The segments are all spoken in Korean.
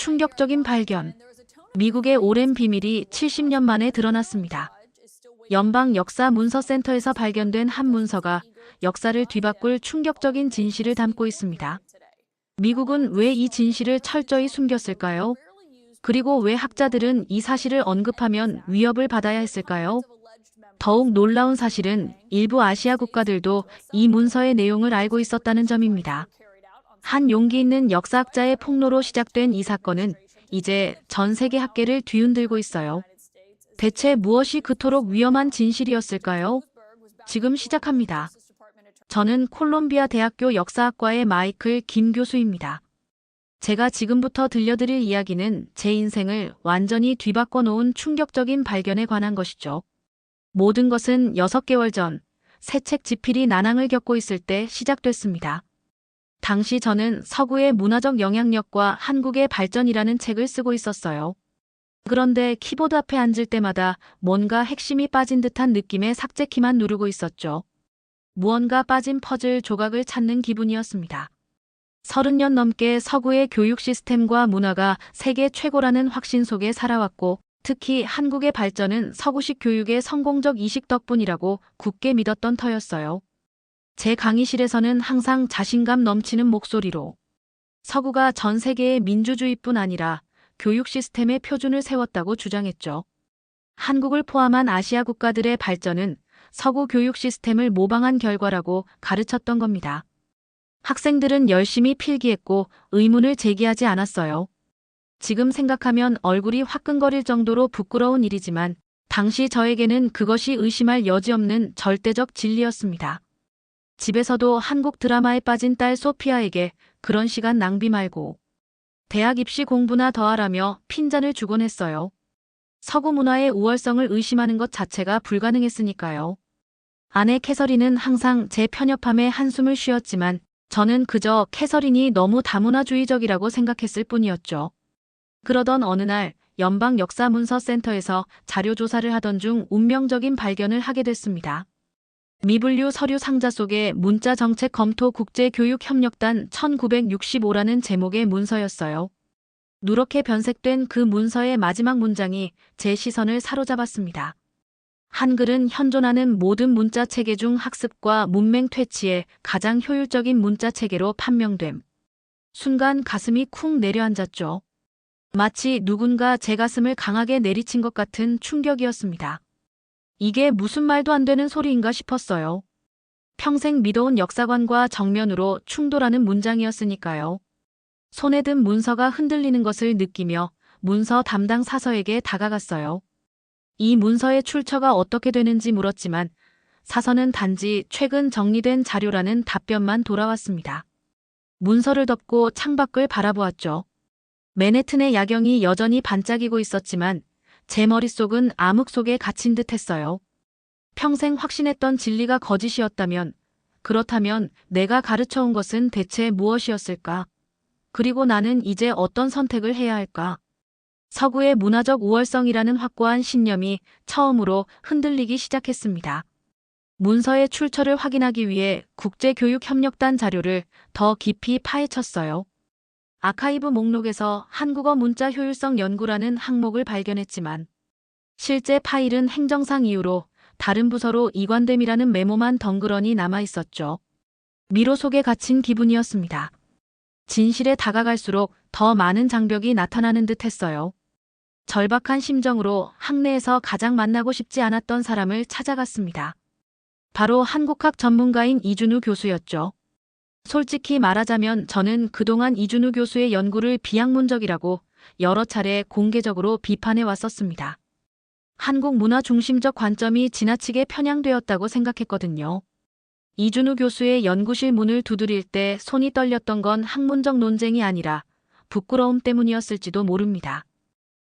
충격적인 발견. 미국의 오랜 비밀이 70년 만에 드러났습니다. 연방 역사 문서센터에서 발견된 한 문서가 역사를 뒤바꿀 충격적인 진실을 담고 있습니다. 미국은 왜 이 진실을 철저히 숨겼을까요? 그리고 왜 학자들은 이 사실을 언급하면 위협을 받아야 했을까요? 더욱 놀라운 사실은 일부 아시아 국가들도 이 문서의 내용을 알고 있었다는 점입니다. 한 용기 있는 역사학자의 폭로로 시작된 이 사건은 이제 전 세계 학계를 뒤흔들고 있어요. 대체 무엇이 그토록 위험한 진실이었을까요? 지금 시작합니다. 저는 콜롬비아 대학교 역사학과의 마이클 김 교수입니다. 제가 지금부터 들려드릴 이야기는 제 인생을 완전히 뒤바꿔 놓은 충격적인 발견에 관한 것이죠. 모든 것은 6개월 전, 새 책 집필이 난항을 겪고 있을 때 시작됐습니다. 당시 저는 서구의 문화적 영향력과 한국의 발전이라는 책을 쓰고 있었어요. 그런데 키보드 앞에 앉을 때마다 뭔가 핵심이 빠진 듯한 느낌의 삭제키만 누르고 있었죠. 무언가 빠진 퍼즐 조각을 찾는 기분이었습니다. 30년 넘게 서구의 교육 시스템과 문화가 세계 최고라는 확신 속에 살아왔고, 특히 한국의 발전은 서구식 교육의 성공적 이식 덕분이라고 굳게 믿었던 터였어요. 제 강의실에서는 항상 자신감 넘치는 목소리로 서구가 전 세계의 민주주의뿐 아니라 교육 시스템의 표준을 세웠다고 주장했죠. 한국을 포함한 아시아 국가들의 발전은 서구 교육 시스템을 모방한 결과라고 가르쳤던 겁니다. 학생들은 열심히 필기했고 의문을 제기하지 않았어요. 지금 생각하면 얼굴이 화끈거릴 정도로 부끄러운 일이지만 당시 저에게는 그것이 의심할 여지 없는 절대적 진리였습니다. 집에서도 한국 드라마에 빠진 딸 소피아에게 그런 시간 낭비 말고 대학 입시 공부나 더 하라며 핀잔을 주곤 했어요. 서구 문화의 우월성을 의심하는 것 자체가 불가능했으니까요. 아내 캐서린은 항상 제 편협함에 한숨을 쉬었지만 저는 그저 캐서린이 너무 다문화주의적이라고 생각했을 뿐이었죠. 그러던 어느 날 연방역사문서센터에서 자료조사를 하던 중 운명적인 발견을 하게 됐습니다. 미분류 서류 상자 속에 문자정책 검토 국제교육협력단 1965라는 제목의 문서였어요. 누렇게 변색된 그 문서의 마지막 문장이 제 시선을 사로잡았습니다. 한글은 현존하는 모든 문자 체계 중 학습과 문맹 퇴치에 가장 효율적인 문자 체계로 판명됨. 순간 가슴이 쿵 내려앉았죠. 마치 누군가 제 가슴을 강하게 내리친 것 같은 충격이었습니다. 이게 무슨 말도 안 되는 소리인가 싶었어요. 평생 믿어온 역사관과 정면으로 충돌하는 문장이었으니까요. 손에 든 문서가 흔들리는 것을 느끼며 문서 담당 사서에게 다가갔어요. 이 문서의 출처가 어떻게 되는지 물었지만 사서는 단지 최근 정리된 자료라는 답변만 돌아왔습니다. 문서를 덮고 창밖을 바라보았죠. 맨해튼의 야경이 여전히 반짝이고 있었지만 제 머릿속은 암흑 속에 갇힌 듯 했어요. 평생 확신했던 진리가 거짓이었다면, 그렇다면 내가 가르쳐온 것은 대체 무엇이었을까? 그리고 나는 이제 어떤 선택을 해야 할까? 서구의 문화적 우월성이라는 확고한 신념이 처음으로 흔들리기 시작했습니다. 문서의 출처를 확인하기 위해 국제교육협력단 자료를 더 깊이 파헤쳤어요. 아카이브 목록에서 한국어 문자 효율성 연구라는 항목을 발견했지만 실제 파일은 행정상 이유로 다른 부서로 이관됨이라는 메모만 덩그러니 남아 있었죠. 미로 속에 갇힌 기분이었습니다. 진실에 다가갈수록 더 많은 장벽이 나타나는 듯 했어요. 절박한 심정으로 학내에서 가장 만나고 싶지 않았던 사람을 찾아갔습니다. 바로 한국학 전문가인 이준우 교수였죠. 솔직히 말하자면 저는 그동안 이준우 교수의 연구를 비학문적이라고 여러 차례 공개적으로 비판해 왔었습니다. 한국 문화 중심적 관점이 지나치게 편향되었다고 생각했거든요. 이준우 교수의 연구실 문을 두드릴 때 손이 떨렸던 건 학문적 논쟁이 아니라 부끄러움 때문이었을지도 모릅니다.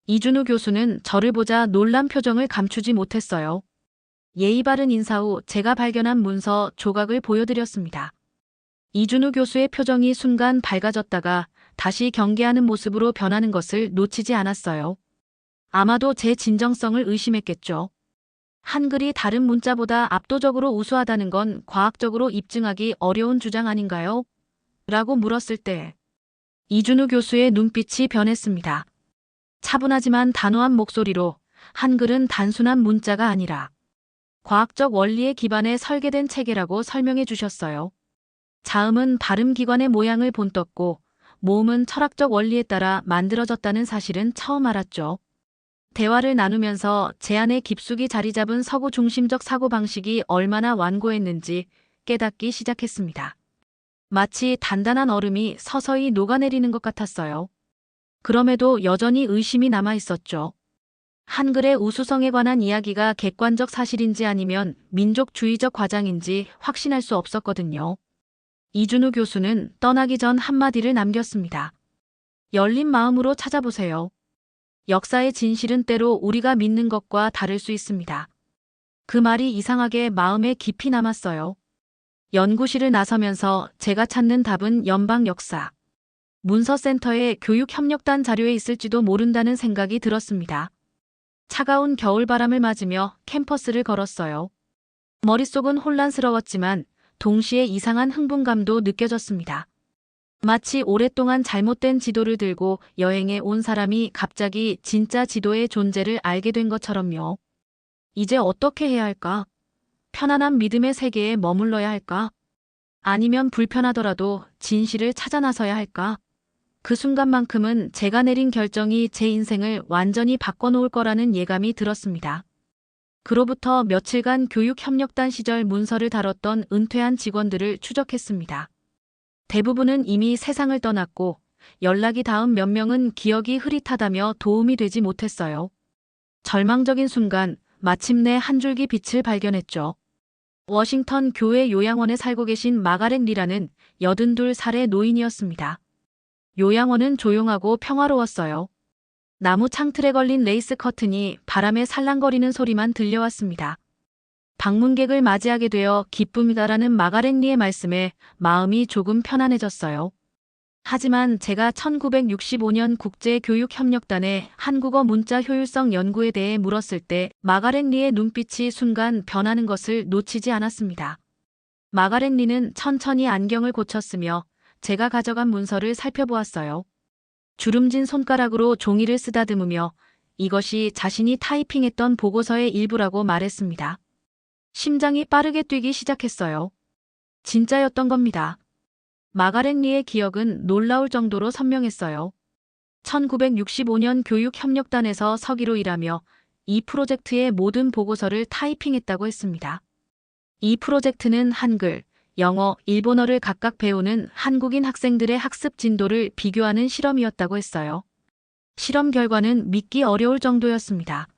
이준우 교수는 저를 보자 놀란 표정을 감추지 못했어요. 예의 바른 인사 후 제가 발견한 문서 조각을 보여드렸습니다. 이준우 교수의 표정이 순간 밝아졌다가 다시 경계하는 모습으로 변하는 것을 놓치지 않았어요. 아마도 제 진정성을 의심했겠죠. 한글이 다른 문자보다 압도적으로 우수하다는 건 과학적으로 입증하기 어려운 주장 아닌가요? 라고 물었을 때 이준우 교수의 눈빛이 변했습니다. 차분하지만 단호한 목소리로 한글은 단순한 문자가 아니라 과학적 원리에 기반해 설계된 체계라고 설명해 주셨어요. 자음은 발음기관의 모양을 본떴고 모음은 철학적 원리에 따라 만들어졌다는 사실은 처음 알았죠. 대화를 나누면서 제 안에 깊숙이 자리 잡은 서구 중심적 사고방식이 얼마나 완고했는지 깨닫기 시작했습니다. 마치 단단한 얼음이 서서히 녹아내리는 것 같았어요. 그럼에도 여전히 의심이 남아 있었죠. 한글의 우수성에 관한 이야기가 객관적 사실인지 아니면 민족주의적 과장인지 확신할 수 없었거든요. 이준우 교수는 떠나기 전 한마디를 남겼습니다. 열린 마음으로 찾아보세요. 역사의 진실은 때로 우리가 믿는 것과 다를 수 있습니다. 그 말이 이상하게 마음에 깊이 남았어요. 연구실을 나서면서 제가 찾는 답은 연방 역사 문서센터의 교육협력단 자료에 있을지도 모른다는 생각이 들었습니다. 차가운 겨울바람을 맞으며 캠퍼스를 걸었어요. 머릿속은 혼란스러웠지만 동시에 이상한 흥분감도 느껴졌습니다. 마치 오랫동안 잘못된 지도를 들고 여행에 온 사람이 갑자기 진짜 지도의 존재를 알게 된 것처럼요. 이제 어떻게 해야 할까? 편안한 믿음의 세계에 머물러야 할까? 아니면 불편하더라도 진실을 찾아 나서야 할까? 그 순간만큼은 제가 내린 결정이 제 인생을 완전히 바꿔놓을 거라는 예감이 들었습니다. 그로부터 며칠간 교육협력단 시절 문서를 다뤘던 은퇴한 직원들을 추적했습니다. 대부분은 이미 세상을 떠났고 연락이 닿은 몇 명은 기억이 흐릿하다며 도움이 되지 못했어요. 절망적인 순간 마침내 한 줄기 빛을 발견했죠. 워싱턴 교회 요양원에 살고 계신 마가렛 리라는 82살의 노인이었습니다. 요양원은 조용하고 평화로웠어요. 나무 창틀에 걸린 레이스 커튼이 바람에 살랑거리는 소리만 들려왔습니다. 방문객을 맞이하게 되어 기쁨이다라는 마가렛 리의 말씀에 마음이 조금 편안해졌어요. 하지만 제가 1965년 국제교육협력단의 한국어 문자 효율성 연구에 대해 물었을 때 마가렛 리의 눈빛이 순간 변하는 것을 놓치지 않았습니다. 마가렛 리는 천천히 안경을 고쳤으며 제가 가져간 문서를 살펴보았어요. 주름진 손가락으로 종이를 쓰다듬으며 이것이 자신이 타이핑했던 보고서의 일부라고 말했습니다. 심장이 빠르게 뛰기 시작했어요. 진짜였던 겁니다. 마가렛 리의 기억은 놀라울 정도로 선명했어요. 1965년 교육협력단에서 서기로 일하며 이 프로젝트의 모든 보고서를 타이핑했다고 했습니다. 이 프로젝트는 한글, 영어, 일본어를 각각 배우는 한국인 학생들의 학습 진도를 비교하는 실험이었다고 했어요. 실험 결과는 믿기 어려울 정도였습니다.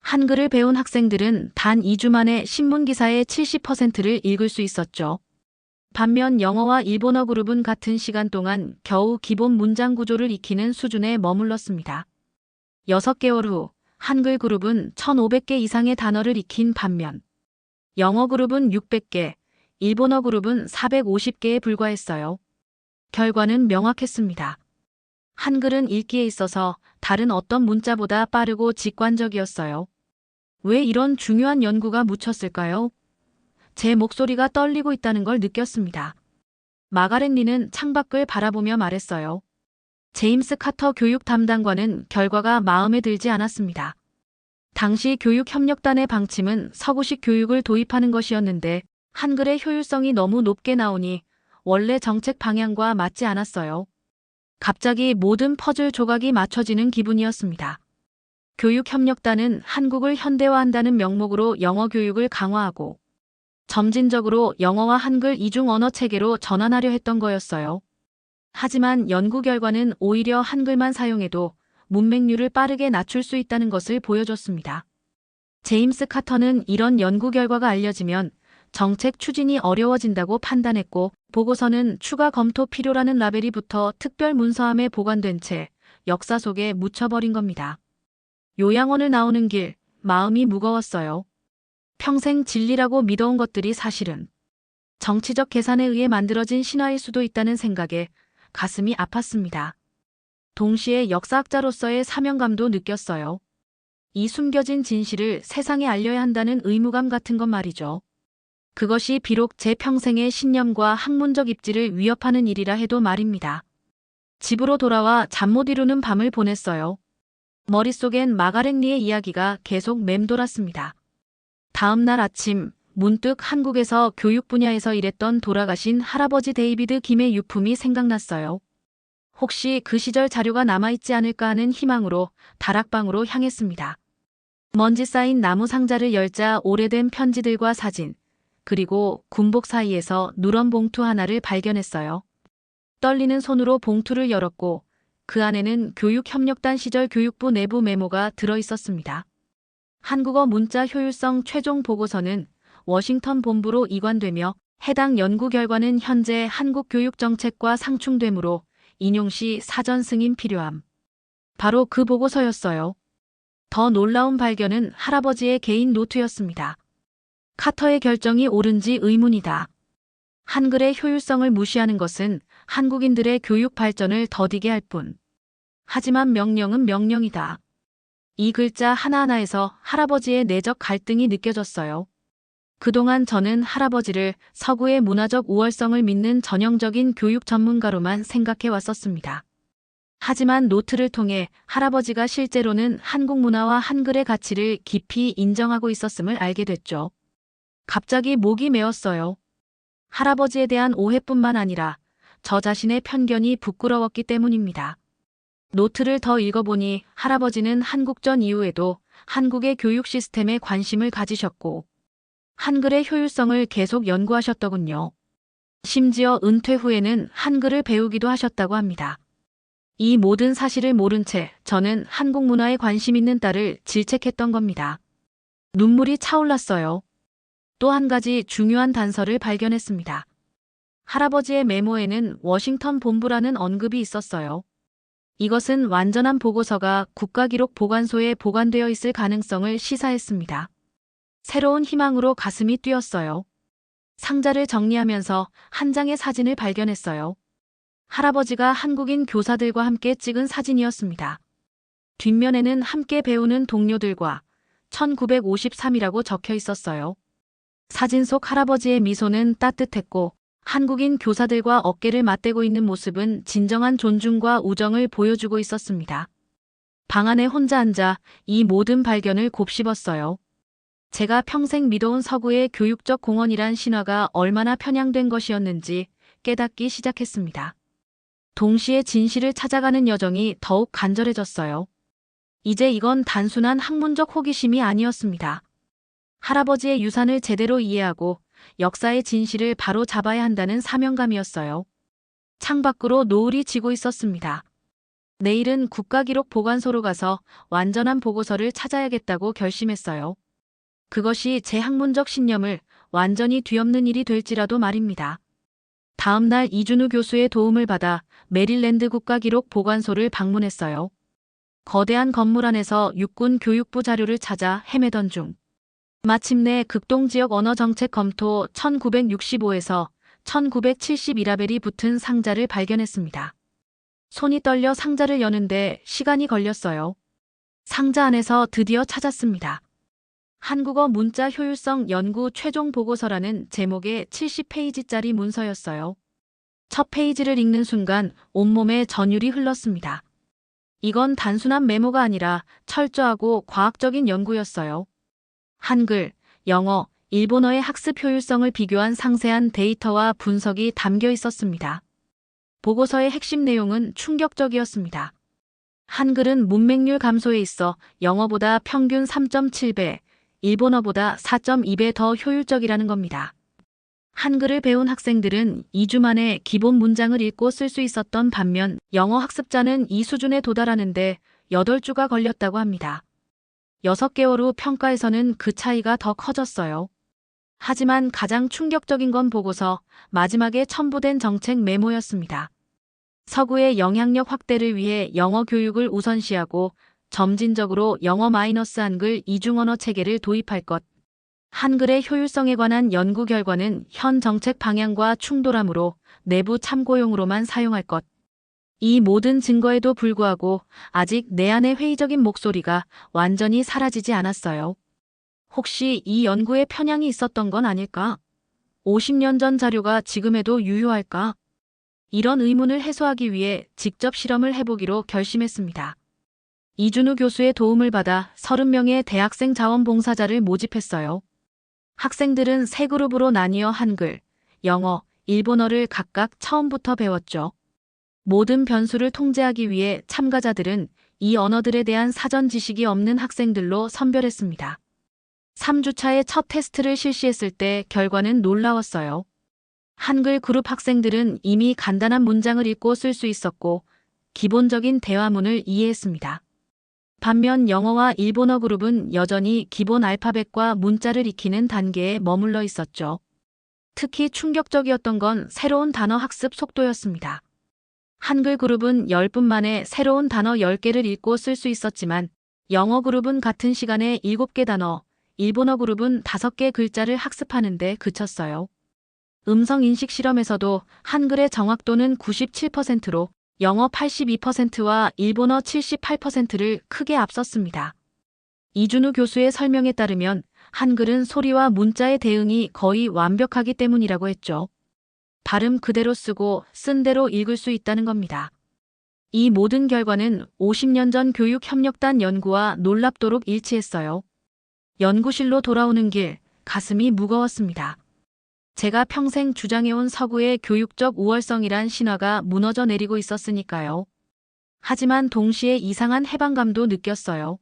한글을 배운 학생들은 단 2주 만에 신문기사의 70%를 읽을 수 있었죠. 반면 영어와 일본어 그룹은 같은 시간 동안 겨우 기본 문장 구조를 익히는 수준에 머물렀습니다. 6개월 후 한글 그룹은 1,500개 이상의 단어를 익힌 반면 영어 그룹은 600개, 일본어 그룹은 450개에 불과했어요. 결과는 명확했습니다. 한글은 읽기에 있어서 다른 어떤 문자보다 빠르고 직관적이었어요. 왜 이런 중요한 연구가 묻혔을까요? 제 목소리가 떨리고 있다는 걸 느꼈습니다. 마가렛 리는 창밖을 바라보며 말했어요. 제임스 카터 교육 담당관은 결과가 마음에 들지 않았습니다. 당시 교육협력단의 방침은 서구식 교육을 도입하는 것이었는데 한글의 효율성이 너무 높게 나오니 원래 정책 방향과 맞지 않았어요. 갑자기 모든 퍼즐 조각이 맞춰지는 기분이었습니다. 교육협력단은 한국을 현대화한다는 명목으로 영어 교육을 강화하고 점진적으로 영어와 한글 이중 언어 체계로 전환하려 했던 거였어요. 하지만 연구 결과는 오히려 한글만 사용해도 문맹률을 빠르게 낮출 수 있다는 것을 보여줬습니다. 제임스 카터는 이런 연구 결과가 알려지면 정책 추진이 어려워진다고 판단했고 보고서는 추가 검토 필요라는 라벨이 붙어 특별 문서함에 보관된 채 역사 속에 묻혀버린 겁니다. 요양원을 나오는 길, 마음이 무거웠어요. 평생 진리라고 믿어온 것들이 사실은 정치적 계산에 의해 만들어진 신화일 수도 있다는 생각에 가슴이 아팠습니다. 동시에 역사학자로서의 사명감도 느꼈어요. 이 숨겨진 진실을 세상에 알려야 한다는 의무감 같은 것 말이죠. 그것이 비록 제 평생의 신념과 학문적 입지를 위협하는 일이라 해도 말입니다. 집으로 돌아와 잠 못 이루는 밤을 보냈어요. 머릿속엔 마가렛 리의 이야기가 계속 맴돌았습니다. 다음 날 아침 문득 한국에서 교육 분야에서 일했던 돌아가신 할아버지 데이비드 김의 유품이 생각났어요. 혹시 그 시절 자료가 남아있지 않을까 하는 희망으로 다락방으로 향했습니다. 먼지 쌓인 나무 상자를 열자 오래된 편지들과 사진, 그리고 군복 사이에서 누런 봉투 하나를 발견했어요. 떨리는 손으로 봉투를 열었고 그 안에는 교육협력단 시절 교육부 내부 메모가 들어있었습니다. 한국어 문자 효율성 최종 보고서는 워싱턴 본부로 이관되며 해당 연구 결과는 현재 한국 교육 정책과 상충되므로 인용 시 사전 승인 필요함. 바로 그 보고서였어요. 더 놀라운 발견은 할아버지의 개인 노트였습니다. 카터의 결정이 옳은지 의문이다. 한글의 효율성을 무시하는 것은 한국인들의 교육 발전을 더디게 할 뿐. 하지만 명령은 명령이다. 이 글자 하나하나에서 할아버지의 내적 갈등이 느껴졌어요. 그동안 저는 할아버지를 서구의 문화적 우월성을 믿는 전형적인 교육 전문가로만 생각해 왔었습니다. 하지만 노트를 통해 할아버지가 실제로는 한국 문화와 한글의 가치를 깊이 인정하고 있었음을 알게 됐죠. 갑자기 목이 메었어요. 할아버지에 대한 오해뿐만 아니라 저 자신의 편견이 부끄러웠기 때문입니다. 노트를 더 읽어보니 할아버지는 한국전 이후에도 한국의 교육 시스템에 관심을 가지셨고 한글의 효율성을 계속 연구하셨더군요. 심지어 은퇴 후에는 한글을 배우기도 하셨다고 합니다. 이 모든 사실을 모른 채 저는 한국 문화에 관심 있는 딸을 질책했던 겁니다. 눈물이 차올랐어요. 또 한 가지 중요한 단서를 발견했습니다. 할아버지의 메모에는 워싱턴 본부라는 언급이 있었어요. 이것은 완전한 보고서가 국가기록보관소에 보관되어 있을 가능성을 시사했습니다. 새로운 희망으로 가슴이 뛰었어요. 상자를 정리하면서 한 장의 사진을 발견했어요. 할아버지가 한국인 교사들과 함께 찍은 사진이었습니다. 뒷면에는 함께 배우는 동료들과 1953이라고 적혀 있었어요. 사진 속 할아버지의 미소는 따뜻했고 한국인 교사들과 어깨를 맞대고 있는 모습은 진정한 존중과 우정을 보여주고 있었습니다. 방 안에 혼자 앉아 이 모든 발견을 곱씹었어요. 제가 평생 믿어온 서구의 교육적 공헌이란 신화가 얼마나 편향된 것이었는지 깨닫기 시작했습니다. 동시에 진실을 찾아가는 여정이 더욱 간절해졌어요. 이제 이건 단순한 학문적 호기심이 아니었습니다. 할아버지의 유산을 제대로 이해하고 역사의 진실을 바로 잡아야 한다는 사명감이었어요. 창밖으로 노을이 지고 있었습니다. 내일은 국가기록보관소로 가서 완전한 보고서를 찾아야겠다고 결심했어요. 그것이 제 학문적 신념을 완전히 뒤엎는 일이 될지라도 말입니다. 다음 날 이준우 교수의 도움을 받아 메릴랜드 국가기록보관소를 방문했어요. 거대한 건물 안에서 육군 교육부 자료를 찾아 헤매던 중 마침내 극동지역 언어정책 검토 1965에서 1971라벨이 붙은 상자를 발견했습니다. 손이 떨려 상자를 여는데 시간이 걸렸어요. 상자 안에서 드디어 찾았습니다. 한국어 문자 효율성 연구 최종 보고서라는 제목의 70페이지짜리 문서였어요. 첫 페이지를 읽는 순간 온몸에 전율이 흘렀습니다. 이건 단순한 메모가 아니라 철저하고 과학적인 연구였어요. 한글, 영어, 일본어의 학습 효율성을 비교한 상세한 데이터와 분석이 담겨 있었습니다. 보고서의 핵심 내용은 충격적이었습니다. 한글은 문맹률 감소에 있어 영어보다 평균 3.7배, 일본어보다 4.2배 더 효율적이라는 겁니다. 한글을 배운 학생들은 2주 만에 기본 문장을 읽고 쓸 수 있었던 반면 영어 학습자는 이 수준에 도달하는데 8주가 걸렸다고 합니다. 6개월 후 평가에서는 그 차이가 더 커졌어요. 하지만 가장 충격적인 건 보고서 마지막에 첨부된 정책 메모였습니다. 서구의 영향력 확대를 위해 영어 교육을 우선시하고 점진적으로 영어 마이너스 한글 이중언어 체계를 도입할 것. 한글의 효율성에 관한 연구 결과는 현 정책 방향과 충돌하므로 내부 참고용으로만 사용할 것. 이 모든 증거에도 불구하고 아직 내 안의 회의적인 목소리가 완전히 사라지지 않았어요. 혹시 이 연구에 편향이 있었던 건 아닐까? 50년 전 자료가 지금에도 유효할까? 이런 의문을 해소하기 위해 직접 실험을 해보기로 결심했습니다. 이준우 교수의 도움을 받아 30명의 대학생 자원봉사자를 모집했어요. 학생들은 세 그룹으로 나뉘어 한글, 영어, 일본어를 각각 처음부터 배웠죠. 모든 변수를 통제하기 위해 참가자들은 이 언어들에 대한 사전 지식이 없는 학생들로 선별했습니다. 3주차의 첫 테스트를 실시했을 때 결과는 놀라웠어요. 한글 그룹 학생들은 이미 간단한 문장을 읽고 쓸 수 있었고 기본적인 대화문을 이해했습니다. 반면 영어와 일본어 그룹은 여전히 기본 알파벳과 문자를 익히는 단계에 머물러 있었죠. 특히 충격적이었던 건 새로운 단어 학습 속도였습니다. 한글 그룹은 10분 만에 새로운 단어 10개를 읽고 쓸 수 있었지만 영어 그룹은 같은 시간에 7개 단어, 일본어 그룹은 5개 글자를 학습하는 데 그쳤어요. 음성 인식 실험에서도 한글의 정확도는 97%로 영어 82%와 일본어 78%를 크게 앞섰습니다. 이준우 교수의 설명에 따르면 한글은 소리와 문자의 대응이 거의 완벽하기 때문이라고 했죠. 발음 그대로 쓰고 쓴 대로 읽을 수 있다는 겁니다. 이 모든 결과는 50년 전 교육협력단 연구와 놀랍도록 일치했어요. 연구실로 돌아오는 길, 가슴이 무거웠습니다. 제가 평생 주장해온 서구의 교육적 우월성이란 신화가 무너져 내리고 있었으니까요. 하지만 동시에 이상한 해방감도 느꼈어요.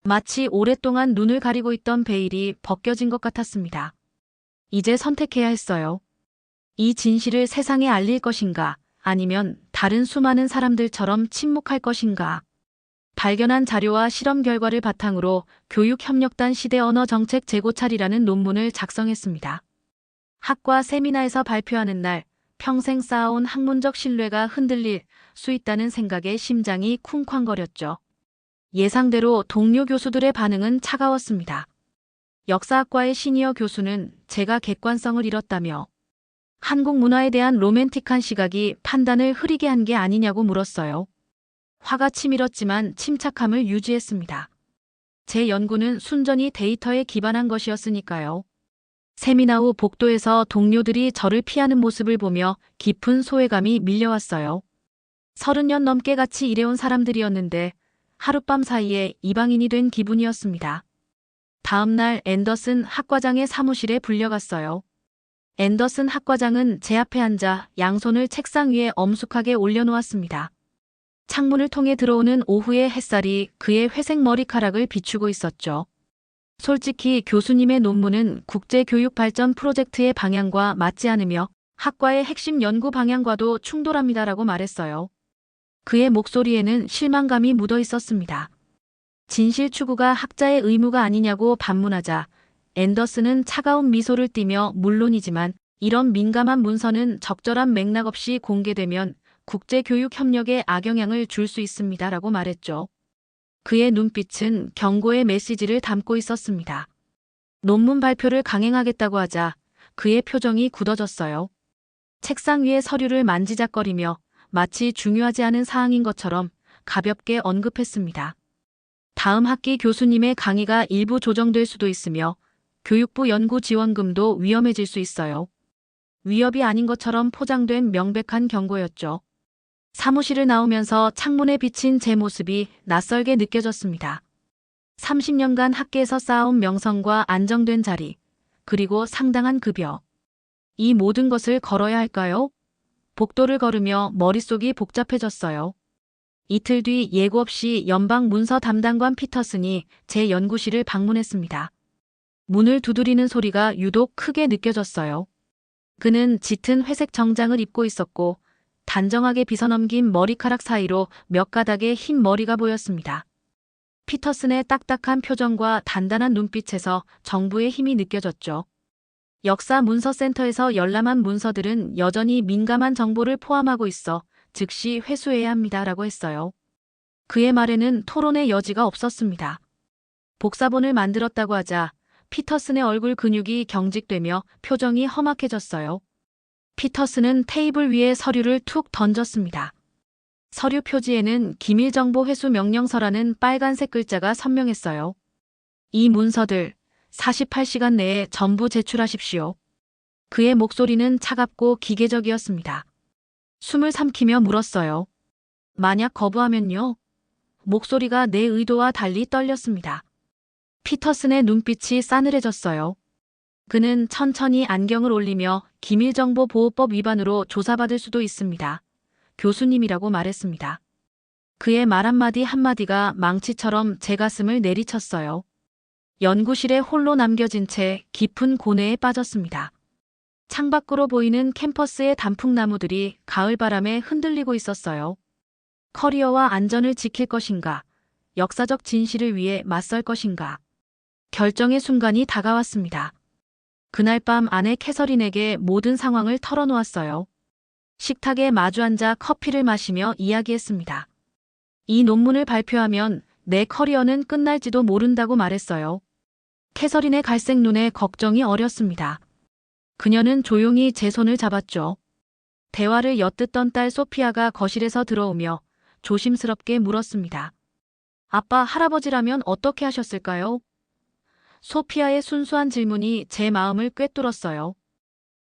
마치 오랫동안 눈을 가리고 있던 베일이 벗겨진 것 같았습니다. 이제 선택해야 했어요. 이 진실을 세상에 알릴 것인가, 아니면 다른 수많은 사람들처럼 침묵할 것인가. 발견한 자료와 실험 결과를 바탕으로 교육협력단 시대 언어 정책 재고찰이라는 논문을 작성했습니다. 학과 세미나에서 발표하는 날 평생 쌓아온 학문적 신뢰가 흔들릴 수 있다는 생각에 심장이 쿵쾅거렸죠. 예상대로 동료 교수들의 반응은 차가웠습니다. 역사학과의 시니어 교수는 제가 객관성을 잃었다며 한국 문화에 대한 로맨틱한 시각이 판단을 흐리게 한 게 아니냐고 물었어요. 화가 치밀었지만 침착함을 유지했습니다. 제 연구는 순전히 데이터에 기반한 것이었으니까요. 세미나 후 복도에서 동료들이 저를 피하는 모습을 보며 깊은 소외감이 밀려왔어요. 30년 넘게 같이 일해온 사람들이었는데 하룻밤 사이에 이방인이 된 기분이었습니다. 다음 날 앤더슨 학과장의 사무실에 불려갔어요. 앤더슨 학과장은 제 앞에 앉아 양손을 책상 위에 엄숙하게 올려놓았습니다. 창문을 통해 들어오는 오후의 햇살이 그의 회색 머리카락을 비추고 있었죠. 솔직히 교수님의 논문은 국제교육 발전 프로젝트의 방향과 맞지 않으며 학과의 핵심 연구 방향과도 충돌합니다라고 말했어요. 그의 목소리에는 실망감이 묻어 있었습니다. 진실 추구가 학자의 의무가 아니냐고 반문하자 앤더슨은 차가운 미소를 띠며 물론이지만 이런 민감한 문서는 적절한 맥락 없이 공개되면 국제교육 협력에 악영향을 줄 수 있습니다라고 말했죠. 그의 눈빛은 경고의 메시지를 담고 있었습니다. 논문 발표를 강행하겠다고 하자 그의 표정이 굳어졌어요. 책상 위의 서류를 만지작거리며 마치 중요하지 않은 사항인 것처럼 가볍게 언급했습니다. 다음 학기 교수님의 강의가 일부 조정될 수도 있으며 교육부 연구 지원금도 위험해질 수 있어요. 위협이 아닌 것처럼 포장된 명백한 경고였죠. 사무실을 나오면서 창문에 비친 제 모습이 낯설게 느껴졌습니다. 30년간 학계에서 쌓아온 명성과 안정된 자리, 그리고 상당한 급여. 이 모든 것을 걸어야 할까요? 복도를 걸으며 머릿속이 복잡해졌어요. 이틀 뒤 예고 없이 연방 문서 담당관 피터슨이 제 연구실을 방문했습니다. 문을 두드리는 소리가 유독 크게 느껴졌어요. 그는 짙은 회색 정장을 입고 있었고 단정하게 빗어넘긴 머리카락 사이로 몇 가닥의 흰 머리가 보였습니다. 피터슨의 딱딱한 표정과 단단한 눈빛에서 정부의 힘이 느껴졌죠. 역사 문서센터에서 열람한 문서들은 여전히 민감한 정보를 포함하고 있어 즉시 회수해야 합니다라고 했어요. 그의 말에는 토론의 여지가 없었습니다. 복사본을 만들었다고 하자 피터슨의 얼굴 근육이 경직되며 표정이 험악해졌어요. 피터슨은 테이블 위에 서류를 툭 던졌습니다. 서류 표지에는 기밀정보 회수 명령서라는 빨간색 글자가 선명했어요. 이 문서들 48시간 내에 전부 제출하십시오. 그의 목소리는 차갑고 기계적이었습니다. 숨을 삼키며 물었어요. 만약 거부하면요? 목소리가 내 의도와 달리 떨렸습니다. 피터슨의 눈빛이 싸늘해졌어요. 그는 천천히 안경을 올리며 기밀정보보호법 위반으로 조사받을 수도 있습니다. 교수님이라고 말했습니다. 그의 말 한마디 한마디가 망치처럼 제 가슴을 내리쳤어요. 연구실에 홀로 남겨진 채 깊은 고뇌에 빠졌습니다. 창밖으로 보이는 캠퍼스의 단풍나무들이 가을바람에 흔들리고 있었어요. 커리어와 안전을 지킬 것인가, 역사적 진실을 위해 맞설 것인가. 결정의 순간이 다가왔습니다. 그날 밤 아내 캐서린에게 모든 상황을 털어놓았어요. 식탁에 마주 앉아 커피를 마시며 이야기했습니다. 이 논문을 발표하면 내 커리어는 끝날지도 모른다고 말했어요. 캐서린의 갈색 눈에 걱정이 어렸습니다. 그녀는 조용히 제 손을 잡았죠. 대화를 엿듣던 딸 소피아가 거실에서 들어오며 조심스럽게 물었습니다. 아빠, 할아버지라면 어떻게 하셨을까요? 소피아의 순수한 질문이 제 마음을 꿰뚫었어요.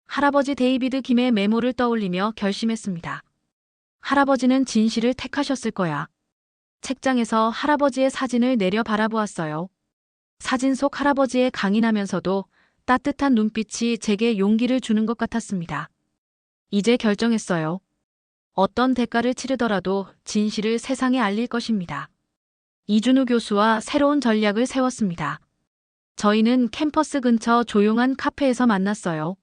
할아버지 데이비드 김의 메모를 떠올리며 결심했습니다. 할아버지는 진실을 택하셨을 거야. 책장에서 할아버지의 사진을 내려 바라보았어요. 사진 속 할아버지의 강인하면서도 따뜻한 눈빛이 제게 용기를 주는 것 같았습니다. 이제 결정했어요. 어떤 대가를 치르더라도 진실을 세상에 알릴 것입니다. 이준우 교수와 새로운 전략을 세웠습니다. 저희는 캠퍼스 근처 조용한 카페에서 만났어요.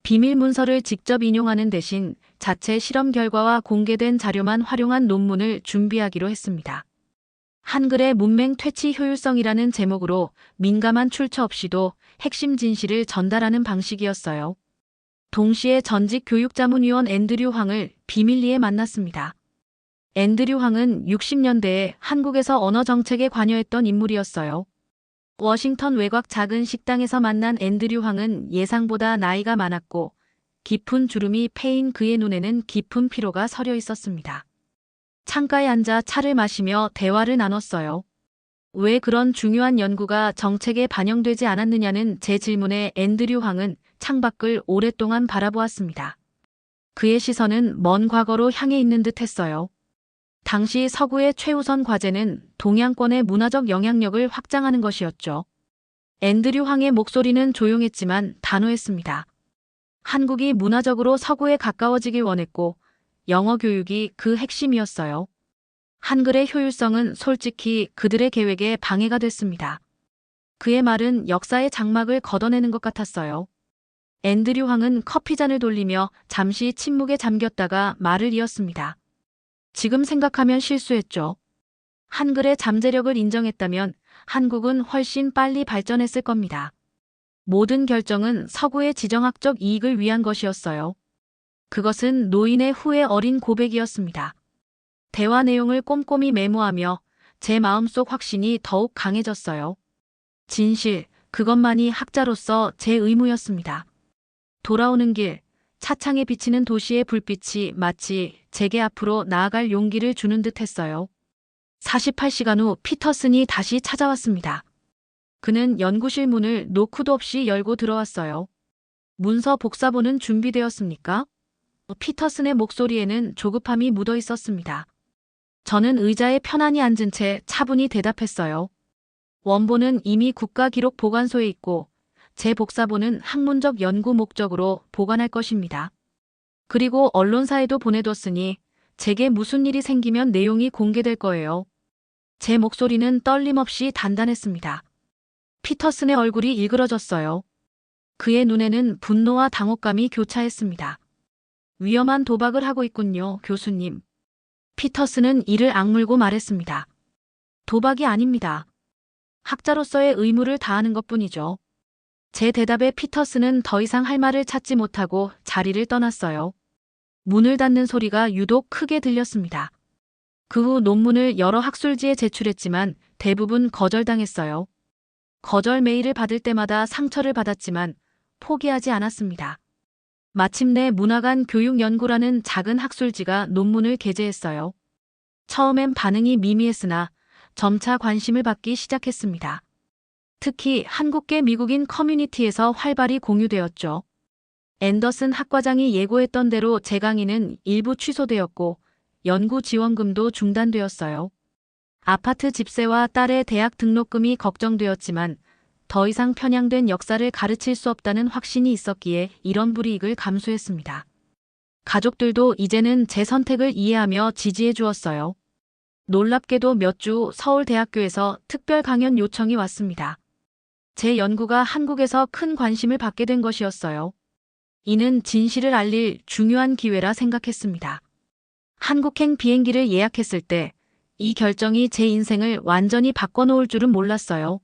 비밀 문서를 직접 인용하는 대신 자체 실험 결과와 공개된 자료만 활용한 논문을 준비하기로 했습니다. 한글의 문맹 퇴치 효율성이라는 제목으로 민감한 출처 없이도 핵심 진실을 전달하는 방식이었어요. 동시에 전직 교육자문위원 앤드류 황을 비밀리에 만났습니다. 앤드류 황은 60년대에 한국에서 언어 정책에 관여했던 인물이었어요. 워싱턴 외곽 작은 식당에서 만난 앤드류 황은 예상보다 나이가 많았고 깊은 주름이 패인 그의 눈에는 깊은 피로가 서려 있었습니다. 창가에 앉아 차를 마시며 대화를 나눴어요. 왜 그런 중요한 연구가 정책에 반영되지 않았느냐는 제 질문에 앤드류 황은 창밖을 오랫동안 바라보았습니다. 그의 시선은 먼 과거로 향해 있는 듯 했어요. 당시 서구의 최우선 과제는 동양권의 문화적 영향력을 확장하는 것이었죠. 앤드류 황의 목소리는 조용했지만 단호했습니다. 한국이 문화적으로 서구에 가까워지길 원했고 영어 교육이 그 핵심이었어요. 한글의 효율성은 솔직히 그들의 계획에 방해가 됐습니다. 그의 말은 역사의 장막을 걷어내는 것 같았어요. 앤드류 황은 커피잔을 돌리며 잠시 침묵에 잠겼다가 말을 이었습니다. 지금 생각하면 실수했죠. 한글의 잠재력을 인정했다면 한국은 훨씬 빨리 발전했을 겁니다. 모든 결정은 서구의 지정학적 이익을 위한 것이었어요. 그것은 노인의 후회 어린 고백이었습니다. 대화 내용을 꼼꼼히 메모하며 제 마음속 확신이 더욱 강해졌어요. 진실, 그것만이 학자로서 제 의무였습니다. 돌아오는 길, 차창에 비치는 도시의 불빛이 마치 제게 앞으로 나아갈 용기를 주는 듯 했어요. 48시간 후 피터슨이 다시 찾아왔습니다. 그는 연구실 문을 노크도 없이 열고 들어왔어요. 문서 복사본은 준비되었습니까? 피터슨의 목소리에는 조급함이 묻어 있었습니다. 저는 의자에 편안히 앉은 채 차분히 대답했어요. 원본은 이미 국가기록보관소에 있고 제 복사본은 학문적 연구 목적으로 보관할 것입니다. 그리고 언론사에도 보내뒀으니 제게 무슨 일이 생기면 내용이 공개될 거예요. 제 목소리는 떨림 없이 단단했습니다. 피터슨의 얼굴이 일그러졌어요. 그의 눈에는 분노와 당혹감이 교차했습니다. 위험한 도박을 하고 있군요, 교수님. 피터슨은 이를 악물고 말했습니다. 도박이 아닙니다. 학자로서의 의무를 다하는 것뿐이죠. 제 대답에 피터슨은 더 이상 할 말을 찾지 못하고 자리를 떠났어요. 문을 닫는 소리가 유독 크게 들렸습니다. 그 후 논문을 여러 학술지에 제출했지만 대부분 거절당했어요. 거절 메일을 받을 때마다 상처를 받았지만 포기하지 않았습니다. 마침내 문화관 교육연구라는 작은 학술지가 논문을 게재했어요. 처음엔 반응이 미미했으나 점차 관심을 받기 시작했습니다. 특히 한국계 미국인 커뮤니티에서 활발히 공유되었죠. 앤더슨 학과장이 예고했던 대로 제 강의는 일부 취소되었고 연구 지원금도 중단되었어요. 아파트 집세와 딸의 대학 등록금이 걱정되었지만 더 이상 편향된 역사를 가르칠 수 없다는 확신이 있었기에 이런 불이익을 감수했습니다. 가족들도 이제는 제 선택을 이해하며 지지해 주었어요. 놀랍게도 몇 주 후 서울대학교에서 특별 강연 요청이 왔습니다. 제 연구가 한국에서 큰 관심을 받게 된 것이었어요. 이는 진실을 알릴 중요한 기회라 생각했습니다. 한국행 비행기를 예약했을 때 이 결정이 제 인생을 완전히 바꿔놓을 줄은 몰랐어요.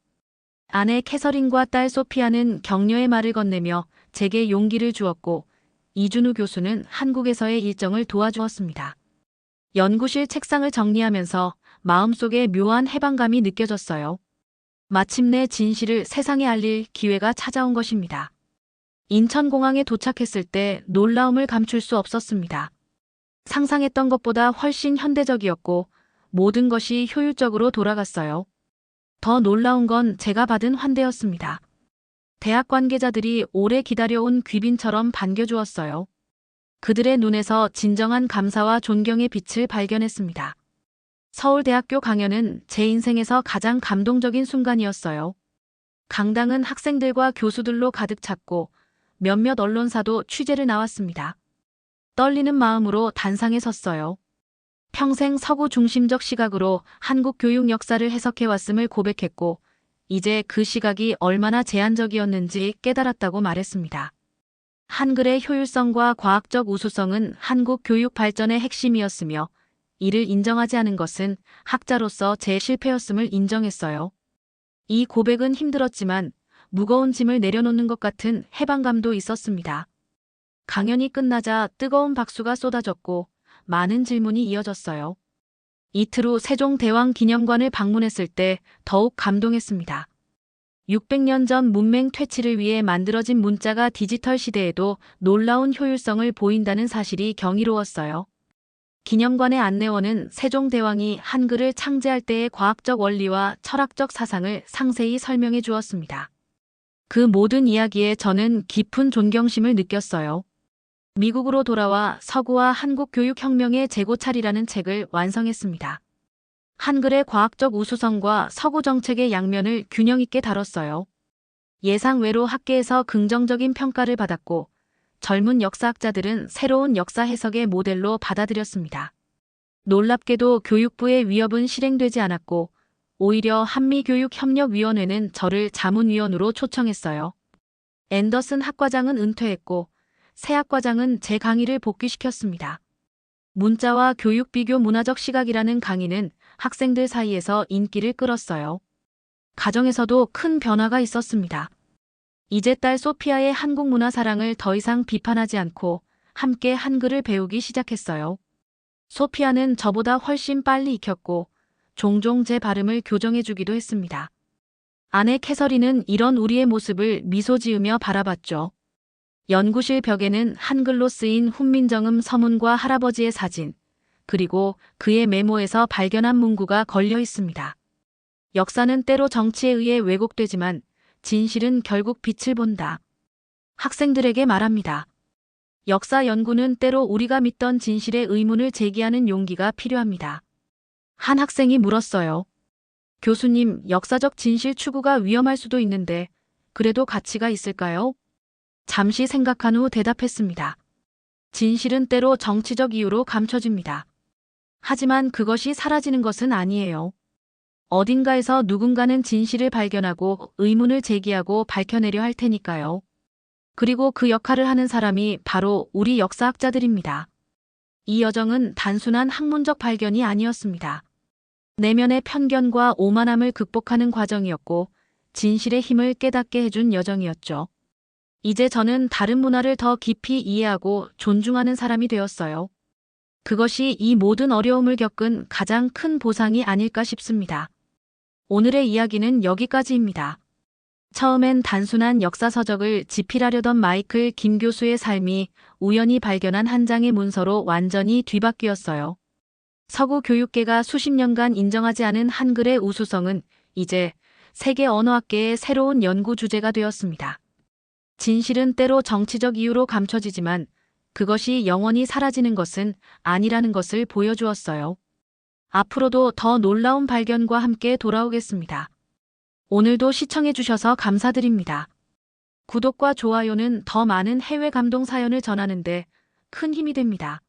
아내 캐서린과 딸 소피아는 격려의 말을 건네며 제게 용기를 주었고 이준우 교수는 한국에서의 일정을 도와주었습니다. 연구실 책상을 정리하면서 마음속에 묘한 해방감이 느껴졌어요. 마침내 진실을 세상에 알릴 기회가 찾아온 것입니다. 인천공항에 도착했을 때 놀라움을 감출 수 없었습니다. 상상했던 것보다 훨씬 현대적이었고 모든 것이 효율적으로 돌아갔어요. 더 놀라운 건 제가 받은 환대였습니다. 대학 관계자들이 오래 기다려온 귀빈처럼 반겨주었어요. 그들의 눈에서 진정한 감사와 존경의 빛을 발견했습니다. 서울대학교 강연은 제 인생에서 가장 감동적인 순간이었어요. 강당은 학생들과 교수들로 가득 찼고 몇몇 언론사도 취재를 나왔습니다. 떨리는 마음으로 단상에 섰어요. 평생 서구 중심적 시각으로 한국 교육 역사를 해석해왔음을 고백했고 이제 그 시각이 얼마나 제한적이었는지 깨달았다고 말했습니다. 한글의 효율성과 과학적 우수성은 한국 교육 발전의 핵심이었으며 이를 인정하지 않은 것은 학자로서 제 실패였음을 인정했어요. 이 고백은 힘들었지만 무거운 짐을 내려놓는 것 같은 해방감도 있었습니다. 강연이 끝나자 뜨거운 박수가 쏟아졌고 많은 질문이 이어졌어요. 이틀 후 세종대왕 기념관을 방문했을 때 더욱 감동했습니다. 600년 전 문맹 퇴치를 위해 만들어진 문자가 디지털 시대에도 놀라운 효율성을 보인다는 사실이 경이로웠어요. 기념관의 안내원은 세종대왕이 한글을 창제할 때의 과학적 원리와 철학적 사상을 상세히 설명해 주었습니다. 그 모든 이야기에 저는 깊은 존경심을 느꼈어요. 미국으로 돌아와 서구와 한국 교육혁명의 재고찰이라는 책을 완성했습니다. 한글의 과학적 우수성과 서구 정책의 양면을 균형 있게 다뤘어요. 예상 외로 학계에서 긍정적인 평가를 받았고 젊은 역사학자들은 새로운 역사 해석의 모델로 받아들였습니다. 놀랍게도 교육부의 위협은 실행되지 않았고 오히려 한미교육협력위원회는 저를 자문위원으로 초청했어요. 앤더슨 학과장은 은퇴했고 새 학과장은 제 강의를 복귀시켰습니다. 문자와 교육 비교 문화적 시각이라는 강의는 학생들 사이에서 인기를 끌었어요. 가정에서도 큰 변화가 있었습니다. 이제 딸 소피아의 한국 문화 사랑을 더 이상 비판하지 않고 함께 한글을 배우기 시작했어요. 소피아는 저보다 훨씬 빨리 익혔고 종종 제 발음을 교정해주기도 했습니다. 아내 캐서린은 이런 우리의 모습을 미소 지으며 바라봤죠. 연구실 벽에는 한글로 쓰인 훈민정음 서문과 할아버지의 사진, 그리고 그의 메모에서 발견한 문구가 걸려 있습니다. 역사는 때로 정치에 의해 왜곡되지만 진실은 결국 빛을 본다. 학생들에게 말합니다. 역사 연구는 때로 우리가 믿던 진실의 의문을 제기하는 용기가 필요합니다. 한 학생이 물었어요. 교수님, 역사적 진실 추구가 위험할 수도 있는데 그래도 가치가 있을까요? 잠시 생각한 후 대답했습니다. 진실은 때로 정치적 이유로 감춰집니다. 하지만 그것이 사라지는 것은 아니에요. 어딘가에서 누군가는 진실을 발견하고 의문을 제기하고 밝혀내려 할 테니까요. 그리고 그 역할을 하는 사람이 바로 우리 역사학자들입니다. 이 여정은 단순한 학문적 발견이 아니었습니다. 내면의 편견과 오만함을 극복하는 과정이었고 진실의 힘을 깨닫게 해준 여정이었죠. 이제 저는 다른 문화를 더 깊이 이해하고 존중하는 사람이 되었어요. 그것이 이 모든 어려움을 겪은 가장 큰 보상이 아닐까 싶습니다. 오늘의 이야기는 여기까지입니다. 처음엔 단순한 역사서적을 집필하려던 마이클 김 교수의 삶이 우연히 발견한 한 장의 문서로 완전히 뒤바뀌었어요. 서구 교육계가 수십 년간 인정하지 않은 한글의 우수성은 이제 세계 언어학계의 새로운 연구 주제가 되었습니다. 진실은 때로 정치적 이유로 감춰지지만 그것이 영원히 사라지는 것은 아니라는 것을 보여주었어요. 앞으로도 더 놀라운 발견과 함께 돌아오겠습니다. 오늘도 시청해주셔서 감사드립니다. 구독과 좋아요는 더 많은 해외 감동 사연을 전하는데 큰 힘이 됩니다.